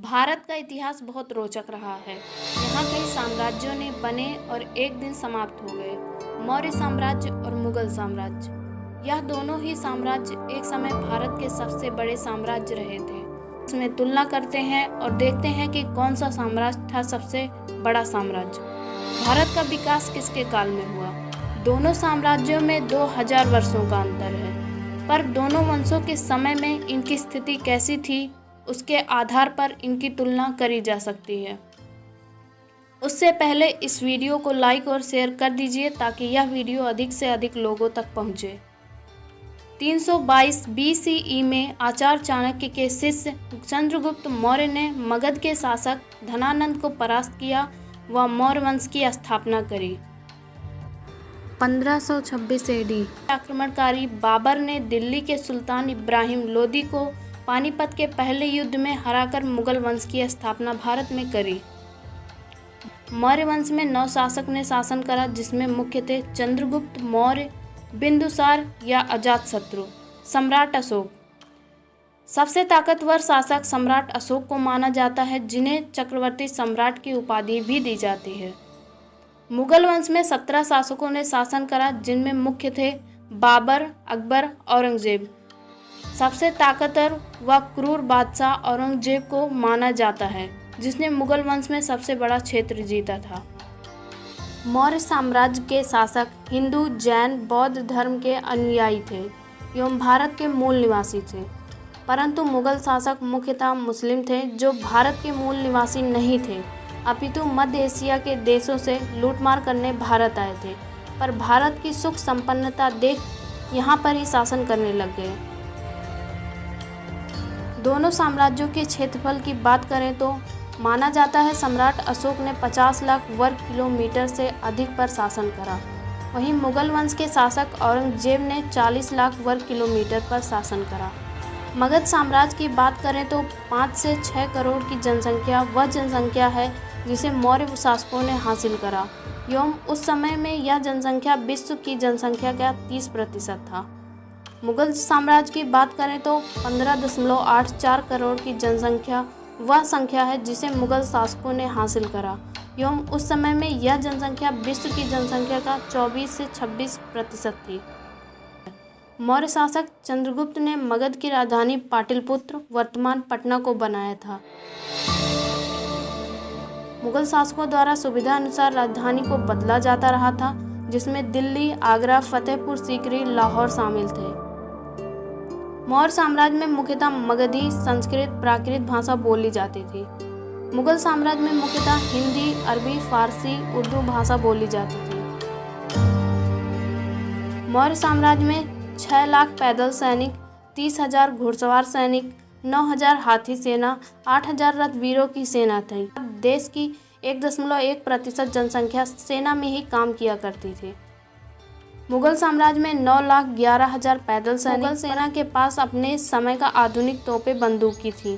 भारत का इतिहास बहुत रोचक रहा है। यहाँ कई साम्राज्यों ने बने और एक दिन समाप्त हो गए। मौर्य साम्राज्य और मुगल साम्राज्य, यह दोनों ही साम्राज्य एक समय भारत के सबसे बड़े साम्राज्य रहे थे। इसमें तुलना करते हैं और देखते हैं कि कौन सा साम्राज्य था सबसे बड़ा साम्राज्य। भारत का विकास किसके काल में हुआ? दोनों साम्राज्यों में 2000 वर्षों का अंतर है, पर दोनों वंशों के समय में इनकी स्थिति कैसी थी उसके आधार पर इनकी तुलना करी जा सकती है। उससे पहले इस वीडियो को लाइक और शेयर कर दीजिए ताकि यह वीडियो अधिक से अधिक लोगों तक पहुंचे। 322 BCE में आचार्य चाणक्य के शिष्य चंद्रगुप्त मौर्य ने मगध के शासक धनानंद को परास्त किया व मौर्य वंश की स्थापना करी। 1526 AD आक्रमणकारी बाबर ने दिल्ली के सुल्तान इब्राहिम लोदी को पानीपत के पहले युद्ध में हराकर मुगल वंश की स्थापना भारत में करी। मौर्य वंश में 9 शासक ने शासन करा, जिसमें मुख्य थे चंद्रगुप्त मौर्य, बिंदुसार या अजातशत्रु, सम्राट अशोक। सबसे ताकतवर शासक सम्राट अशोक को माना जाता है, जिन्हें चक्रवर्ती सम्राट की उपाधि भी दी जाती है। मुगल वंश में 17 शासकों ने शासन करा, जिनमें मुख्य थे बाबर, अकबर, औरंगजेब। सबसे ताकतवर व क्रूर बादशाह औरंगजेब को माना जाता है, जिसने मुगल वंश में सबसे बड़ा क्षेत्र जीता था। मौर्य साम्राज्य के शासक हिंदू, जैन, बौद्ध धर्म के अनुयायी थे एवं भारत के मूल निवासी थे, परंतु मुगल शासक मुख्यतः मुस्लिम थे जो भारत के मूल निवासी नहीं थे, अपितु मध्य एशिया के देशों से लूटमार करने भारत आए थे, पर भारत की सुख संपन्नता देख यहाँ पर ही शासन करने लग गए। दोनों साम्राज्यों के क्षेत्रफल की बात करें तो माना जाता है सम्राट अशोक ने 50 लाख वर्ग किलोमीटर से अधिक पर शासन करा। वहीं मुगल वंश के शासक औरंगजेब ने 40 लाख वर्ग किलोमीटर पर शासन करा। मगध साम्राज्य की बात करें तो 5 से 6 करोड़ की जनसंख्या वह जनसंख्या है जिसे मौर्य शासकों ने हासिल करा एवं उस समय में यह जनसंख्या विश्व की जनसंख्या का 30% था। मुगल साम्राज्य की बात करें तो 15.84 करोड़ की जनसंख्या वह संख्या है जिसे मुगल शासकों ने हासिल करा एवं उस समय में यह जनसंख्या विश्व की जनसंख्या का 24 से 26% थी। मौर्य शासक चंद्रगुप्त ने मगध की राजधानी पाटलिपुत्र वर्तमान पटना को बनाया था। मुगल शासकों द्वारा सुविधा अनुसार राजधानी को बदला जाता रहा था, जिसमें दिल्ली, आगरा, फतेहपुर सीकरी, लाहौर शामिल थे। मौर्य साम्राज्य में मुख्यतः मगधी, संस्कृत, प्राकृत भाषा बोली जाती थी। मुगल साम्राज्य में मुख्यतः हिंदी, अरबी, फारसी, उर्दू भाषा बोली जाती थी। मौर्य साम्राज्य में 6 लाख पैदल सैनिक, 30,000 घुड़सवार सैनिक, 9,000 हाथी सेना, 8,000 रथवीरों की सेना थी। देश की 1.1% जनसंख्या सेना में ही काम किया करती थी। मुगल साम्राज्य में 9,11,000 पैदल सैनिक। मुगल सेना के पास अपने समय का आधुनिक तोपें, बंदूकें थी,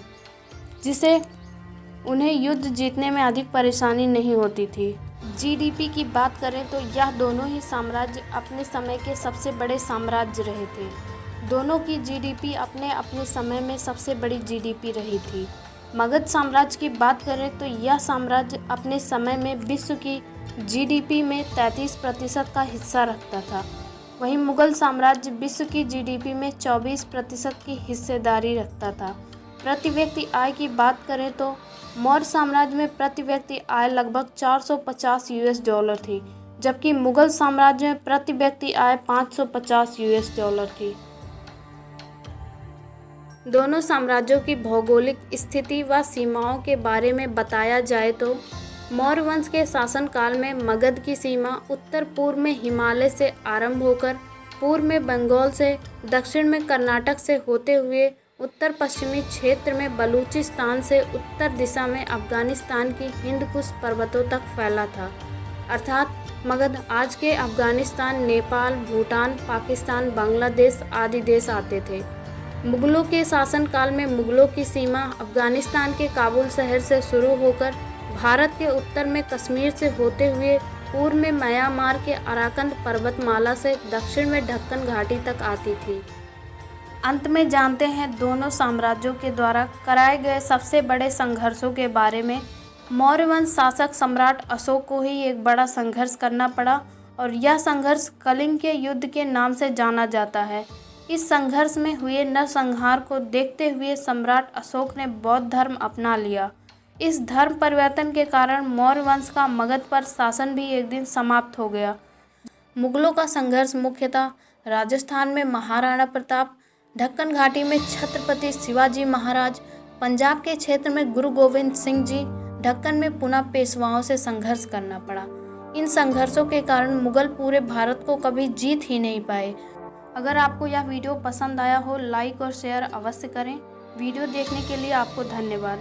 जिसे उन्हें युद्ध जीतने में अधिक परेशानी नहीं होती थी। जीडीपी की बात करें तो यह दोनों ही साम्राज्य अपने समय के सबसे बड़े साम्राज्य रहे थे। दोनों की जीडीपी अपने अपने समय में सबसे बड़ी जीडीपी रही थी। मगध साम्राज्य की बात करें तो यह साम्राज्य अपने समय में विश्व की जीडीपी में 33% का हिस्सा रखता था। वहीं मुगल साम्राज्य विश्व की जीडीपी में 24% की हिस्सेदारी रखता था। प्रति व्यक्ति आय की बात करें तो मौर्य साम्राज्य में प्रति व्यक्ति आय लगभग $450 थी, जबकि मुगल साम्राज्य में प्रति व्यक्ति आय $550 थी। दोनों साम्राज्यों की भौगोलिक स्थिति व सीमाओं के बारे में बताया जाए तो मौर्य वंश के शासनकाल में मगध की सीमा उत्तर पूर्व में हिमालय से आरंभ होकर पूर्व में बंगाल से, दक्षिण में कर्नाटक से होते हुए उत्तर पश्चिमी क्षेत्र में बलूचिस्तान से उत्तर दिशा में अफगानिस्तान की हिंदकुश पर्वतों तक फैला था। अर्थात मगध आज के अफगानिस्तान, नेपाल, भूटान, पाकिस्तान, बांग्लादेश आदि देश आते थे। मुगलों के शासनकाल में मुगलों की सीमा अफगानिस्तान के काबुल शहर से शुरू होकर भारत के उत्तर में कश्मीर से होते हुए पूर्व में म्यांमार के अराकंद पर्वतमाला से दक्षिण में ढक्कन घाटी तक आती थी। अंत में जानते हैं दोनों साम्राज्यों के द्वारा कराए गए सबसे बड़े संघर्षों के बारे में। मौर्य वंश शासक सम्राट अशोक को ही एक बड़ा संघर्ष करना पड़ा और यह संघर्ष कलिंग के युद्ध के नाम से जाना जाता है। इस संघर्ष में हुए नरसंहार को देखते हुए सम्राट अशोक ने बौद्ध धर्म अपना लिया। इस धर्म परिवर्तन के कारण मौर्य वंश का मगध पर शासन भी एक दिन समाप्त हो गया। मुगलों का संघर्ष मुख्यतः राजस्थान में महाराणा प्रताप, ढक्कन घाटी में छत्रपति शिवाजी महाराज, पंजाब के क्षेत्र में गुरु गोविंद सिंह जी, ढक्कन में पुनः पेशवाओं से संघर्ष करना पड़ा। इन संघर्षों के कारण मुगल पूरे भारत को कभी जीत ही नहीं पाए। अगर आपको यह वीडियो पसंद आया हो, लाइक और शेयर अवश्य करें। वीडियो देखने के लिए आपको धन्यवाद।